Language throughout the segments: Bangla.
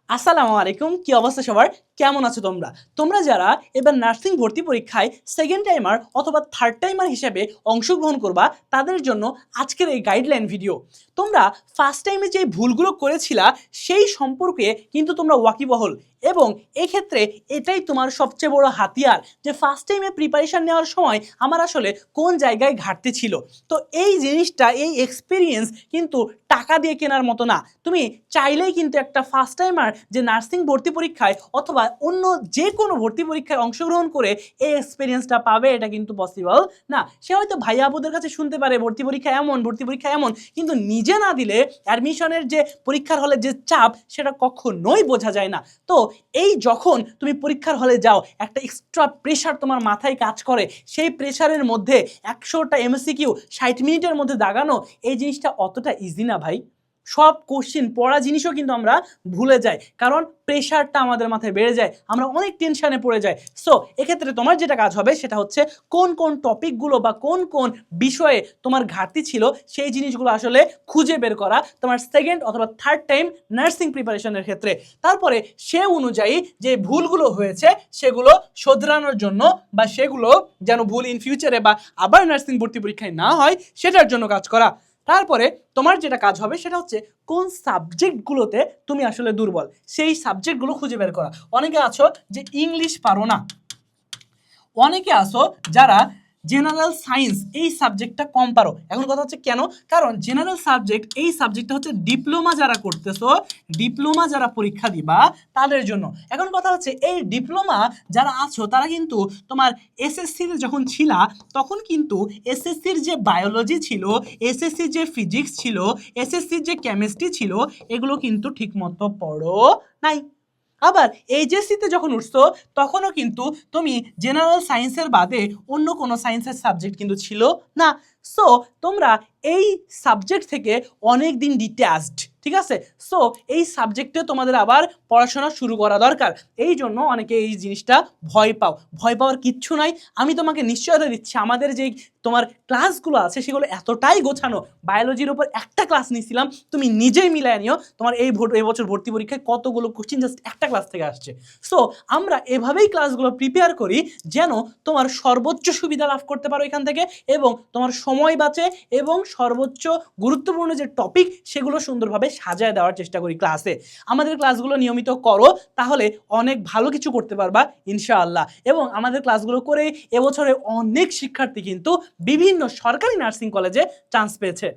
আসসালামু আলাইকুম, কি অবস্থা সবার? কেমন আছো তোমরা? তোমরা যারা এবার নার্সিং ভর্তি পরীক্ষায় সেকেন্ড টাইমার অথবা থার্ড টাইমার হিসেবে অংশগ্রহণ করবা, তাদের জন্য আজকের এই গাইডলাইন ভিডিও। তোমরা ফার্স্ট টাইমে যে ভুলগুলো করেছিলা সেই সম্পর্কে কিন্তু তোমরা ওয়াকিবহল, এবং এক্ষেত্রে এটাই তোমার সবচেয়ে বড় হাতিয়ার যে ফার্স্ট টাইমে প্রিপারেশন নেওয়ার সময় আমার আসলে কোন জায়গায় ঘাটতি ছিল। তো এই জিনিসটা, এই এক্সপিরিয়েন্স কিন্তু টাকা দিয়ে কেনার মতো না। তুমি চাইলেই কিন্তু একটা ফার্স্ট টাইমার যে নার্সিং ভর্তি পরীক্ষায় অথবা অন্য যে কোনো ভর্তি পরীক্ষায় অংশগ্রহণ করে এই এক্সপিরিয়েন্সটা পাবে, এটা কিন্তু পসিবল না। সে হয়তো ভাইয়া আপুদের কাছে শুনতে পারে ভর্তি পরীক্ষা এমন, ভর্তি পরীক্ষা এমন, কিন্তু নিজে না দিলে অ্যাডমিশনের যে পরীক্ষার হলে যে চাপ, সেটা কখনোই বোঝা যায় না। তো এই যখন তুমি পরীক্ষার হলে যাও, একটা এক্সট্রা প্রেশার তোমার মাথায় কাজ করে, সেই প্রেশারের মধ্যে 100টা এমসিকিউ 60 মিনিটের মধ্যে দাগানো, এই জিনিসটা অতটা ইজি না ভাই। সব কোশ্চেন পড়া জিনিসও কিন্তু আমরা ভুলে যাই, কারণ প্রেশারটা আমাদের মাথায় বেড়ে যায়, আমরা অনেক টেনশানে পড়ে যাই। সো এক্ষেত্রে তোমার যেটা কাজ হবে সেটা হচ্ছে কোন কোন টপিকগুলো বা কোন কোন বিষয়ে তোমার ঘাটতি ছিল সেই জিনিসগুলো আসলে খুঁজে বের করা তোমার সেকেন্ড অথবা থার্ড টাইম নার্সিং প্রিপারেশনের ক্ষেত্রে। তারপরে সে অনুযায়ী যে ভুলগুলো হয়েছে সেগুলো শোধরানোর জন্য, বা সেগুলো যেন ভুল ইন ফিউচারে বা আবার নার্সিং ভর্তি পরীক্ষায় না হয় সেটার জন্য কাজ করা। তারপরে তোমার যেটা কাজ হবে সেটা হচ্ছে কোন সাবজেক্টগুলোতে তুমি আসলে দুর্বল, সেই সাবজেক্টগুলো খুঁজে বের করা। অনেকে আছো যে ইংলিশ পারো না, অনেকে আছো যারা জেনারেল সায়েন্স এই সাবজেক্টটা কম পারো। এখন কথা হচ্ছে কেন? কারণ জেনারেল সাবজেক্ট এই সাবজেক্টটা হচ্ছে ডিপ্লোমা যারা করতেছো, ডিপ্লোমা যারা পরীক্ষা দিবা তাদের জন্য। এখন কথা হচ্ছে এই ডিপ্লোমা যারা আছো তারা কিন্তু তোমার এসএসসিতে যখন ছিলা তখন কিন্তু এসএসসির যে বায়োলজি ছিল, এসএসসির যে ফিজিক্স ছিল, এসএসসির যে কেমিস্ট্রি ছিল, এগুলো কিন্তু ঠিকমতো পড়ো নাই। আবার এইচএসসিতে যখন উঠছো তখনও কিন্তু তুমি জেনারেল সায়েন্সের বাদে অন্য কোনো সায়েন্সের সাবজেক্ট কিন্তু ছিল না। সো তোমরা এই সাবজেক্ট থেকে অনেক দিন ডিট্যাচড, ঠিক আছে? সো এই সাবজেক্টে তোমাদের আবার পড়াশোনা শুরু করা দরকার। এই জন্য অনেকে এই জিনিসটা ভয় পাও। ভয় পাওয়ার কিচ্ছু নাই, আমি তোমাকে নিশ্চয়তা দিচ্ছি আমাদের যেই তোমার ক্লাসগুলো আছে সেগুলো এতটাই গোছানো। বায়োলজির উপর একটা ক্লাস নিয়েছিলাম, তুমি নিজেই মিলায় নিও তোমার এই বছর ভর্তি পরীক্ষায় কতগুলো কোশ্চিন জাস্ট একটা ক্লাস থেকে আসছে। সো আমরা এভাবেই ক্লাসগুলো প্রিপেয়ার করি যেন তোমার সর্বোচ্চ সুবিধা লাভ করতে পারো এখান থেকে, এবং তোমার সময় বাঁচে, এবং সর্বোচ্চ গুরুত্বপূর্ণ যে টপিক সেগুলো সুন্দরভাবে সাজায় দেওয়ার চেষ্টা করি ক্লাসে। আমাদের ক্লাসগুলো নিয়মিত করো, তাহলে অনেক ভালো কিছু করতে পারবা ইনশাআল্লাহ। এবং আমাদের ক্লাসগুলো করে এবছরে অনেক শিক্ষার্থী কিন্তু বিভিন্ন সরকারি নার্সিং কলেজে চান্স পেয়েছে।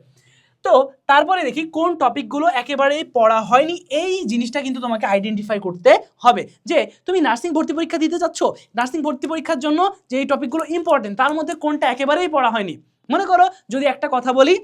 তো তারপরে দেখি কোন টপিকগুলো একেবারেই পড়া হয়নি, এই জিনিসটা কিন্তু তোমাকে আইডেন্টিফাই করতে হবে যে তুমি নার্সিং ভর্তি পরীক্ষা দিতে যাচ্ছ, নার্সিং ভর্তি পরীক্ষার জন্য যে এই টপিকগুলো ইম্পর্টেন্ট তার মধ্যে কোনটা একেবারেই পড়া হয়নি। মনে করো যদি একটা কথা বলি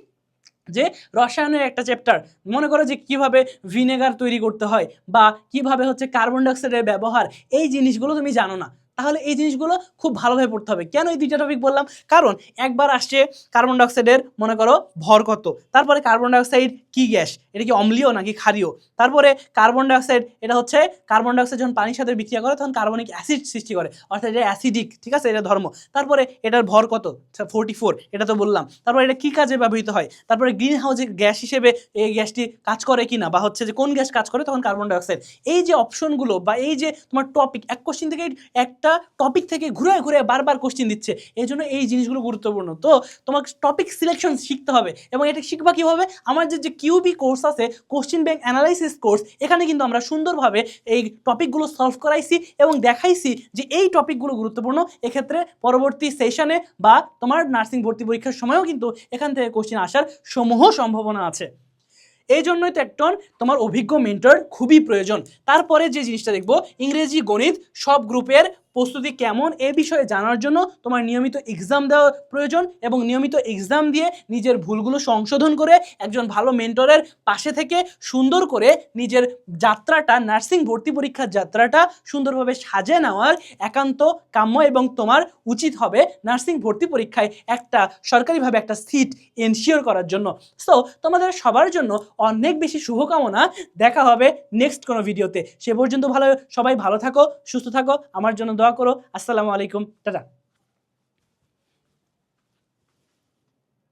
যে রসায়নের একটা চ্যাপ্টার, মনে করো যে কিভাবে ভিনেগার তৈরি করতে হয় বা কিভাবে হচ্ছে কার্বন ডাইঅক্সাইডের ব্যবহার, এই জিনিসগুলো তুমি জানো না, তাহলে এই জিনিসগুলো খুব ভালোভাবে পড়তে হবে। কেন এই দুইটা টপিক বললাম? কারণ একবার আসছে কার্বন ডাইঅক্সাইডের মনে করো ভর কত, তারপরে কার্বন ডাইঅক্সাইড কি গ্যাস, এটা কি অম্লীয় নাকি ক্ষারীয়, তারপরে কার্বন ডাইঅক্সাইড এটা হচ্ছে কার্বন ডাইঅক্সাইড যখন পানির সাথে বিক্রিয়া করে তখন কার্বনিক অ্যাসিড সৃষ্টি করে, অর্থাৎ এটা অ্যাসিডিক, ঠিক আছে, এটা ধর্ম। তারপরে এটার ভর কত, 44, এটা তো বললাম। তারপরে এটা কি কাজে ব্যবহৃত হয়, তারপরে গ্রিন হাউসের গ্যাস হিসেবে এই গ্যাসটি কাজ করে কিনা, বা হচ্ছে যে কোন গ্যাস কাজ করে তখন কার্বন ডাইঅক্সাইড। এই যে অপশনগুলো বা এই যে তোমার টপিক, এক কোশ্চিন থেকে একটা টপিক থেকে ঘুরে ঘুরে বারবার কোশ্চিন দিচ্ছে, এই জন্য এই জিনিসগুলো গুরুত্বপূর্ণ। তো তোমাকে টপিক সিলেকশন শিখতে হবে, এবং এটা শিখবা কীভাবে? আমার যে কিউবি কোর্স আছে, কোশ্চিন ব্যাংক অ্যানালাইসিস কোর্স, এখানে কিন্তু আমরা সুন্দরভাবে এই টপিকগুলো সলভ করাইছি এবং দেখাইছি যে এই টপিকগুলো গুরুত্বপূর্ণ। এক্ষেত্রে পরবর্তী সেশনে বা তোমার নার্সিং ভর্তি পরীক্ষার সময়ও কিন্তু এখান থেকে কোশ্চিন আসার সমূহ সম্ভাবনা আছে। এই জন্যই তো একজন তোমার অভিজ্ঞ মেন্টর খুবই প্রয়োজন। তারপরে যে জিনিসটা দেখবো, ইংরেজি গণিত সব গ্রুপের প্রস্তুতি কেমন এ বিষয়ে জানার জন্য তোমার নিয়মিত এক্সাম দেওয়া প্রয়োজন, এবং নিয়মিত এক্সাম দিয়ে নিজের ভুলগুলো সংশোধন করে একজন ভালো মেন্টরের পাশে থেকে সুন্দর করে নিজের যাত্রাটা, নার্সিং ভর্তি পরীক্ষার যাত্রাটা সুন্দরভাবে সাজিয়ে নেওয়ার একান্ত কাম্য, এবং তোমার উচিত হবে নার্সিং ভর্তি পরীক্ষায় একটা সরকারিভাবে একটা সিট এনশিওর করার জন্য। সো তোমাদের সবার জন্য অনেক বেশি শুভকামনা। দেখা হবে নেক্সট কোনো ভিডিওতে। সে পর্যন্ত সবাই ভালো থাকো, সুস্থ থাকো, আমার জন্য দোয়া করো। আসসালামু আলাইকুম, টাটা।